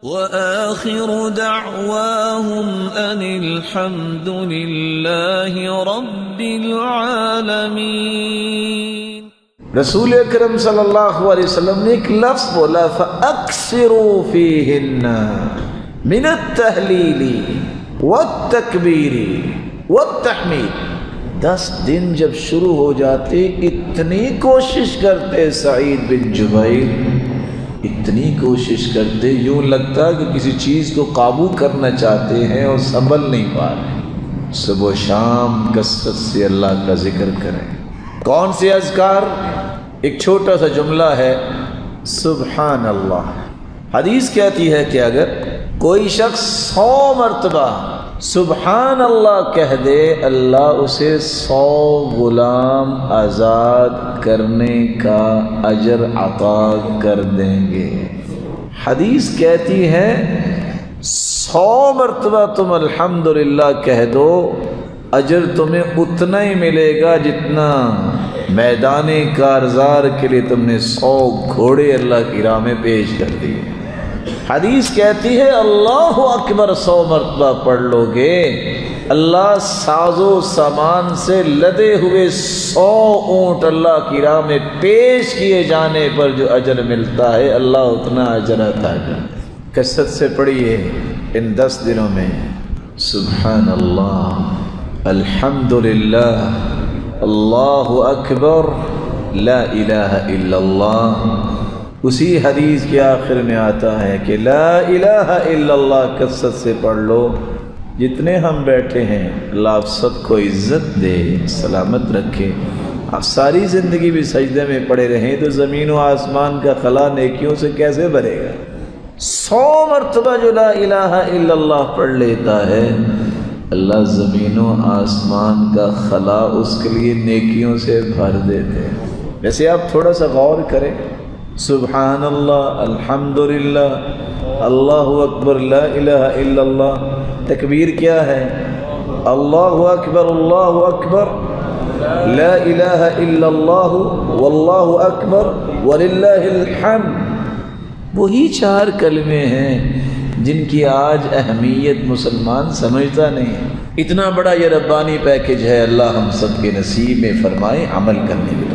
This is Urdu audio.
وآخر دعواهم أن الحمد لله رب العالمين۔ رسول اکرم صلی اللہ علیہ وسلم نے ایک لفظ بولا فَأَكْثِرُوا فِيهِنَّ مِنَ التَّحْلِيلِ وَالتَّكْبِيرِ وَالتَّحْمِيدِ۔ 10 دن جب شروع ہو جاتے اتنی کوشش کرتے سعید بن جبیر، اتنی کوشش کرتے یوں لگتا کہ کسی چیز کو قابو کرنا چاہتے ہیں اور سنبھل نہیں پا رہے۔ صبح و شام کثرت سے اللہ کا ذکر کریں۔ کون سے اذکار؟ ایک چھوٹا سا جملہ ہے سبحان اللہ۔ حدیث کہتی ہے کہ اگر کوئی شخص 100 مرتبہ سبحان اللہ کہہ دے، اللہ اسے 100 غلام آزاد کرنے کا اجر عطا کر دیں گے۔ حدیث کہتی ہے 100 مرتبہ تم الحمدللہ کہہ دو، اجر تمہیں اتنا ہی ملے گا جتنا میدان کارزار کے لیے تم نے 100 گھوڑے اللہ کی راہ میں پیش کر دیے۔ حدیث کہتی ہے اللہ اکبر 100 مرتبہ پڑھ لو گے، اللہ ساز و سامان سے لدے ہوئے 100 اونٹ اللہ کی راہ میں پیش کیے جانے پر جو اجر ملتا ہے اللہ اتنا اجر عطا کر۔ کثرت سے پڑھیے ان 10 دنوں میں سبحان اللہ، الحمدللہ، اللہ اکبر، لا الہ الا اللہ۔ اسی حدیث کے آخر میں آتا ہے کہ لا الہ الا اللہ کثرت سے پڑھ لو۔ جتنے ہم بیٹھے ہیں اللہ آپ سب کو عزت دے، سلامت رکھے۔ آپ ساری زندگی بھی سجدے میں پڑے رہیں تو زمین و آسمان کا خلا نیکیوں سے کیسے بھرے گا؟ 100 مرتبہ جو لا الہ الا اللہ پڑھ لیتا ہے اللہ زمین و آسمان کا خلا اس کے لیے نیکیوں سے بھر دیتے ہیں۔ ویسے آپ تھوڑا سا غور کریں، سبحان اللہ، الحمدللہ، اللہ اکبر، لا الہ الا اللہ۔ تکبیر کیا ہے؟ اللہ اکبر، اللہ اکبر، لا الہ الا اللہ، واللہ اکبر، وللہ الحمد۔ وہی 4 کلمے ہیں جن کی آج اہمیت مسلمان سمجھتا نہیں ہے۔ اتنا بڑا یہ ربانی پیکج ہے، اللہ ہم سب کے نصیب میں فرمائے عمل کرنے کے لیے۔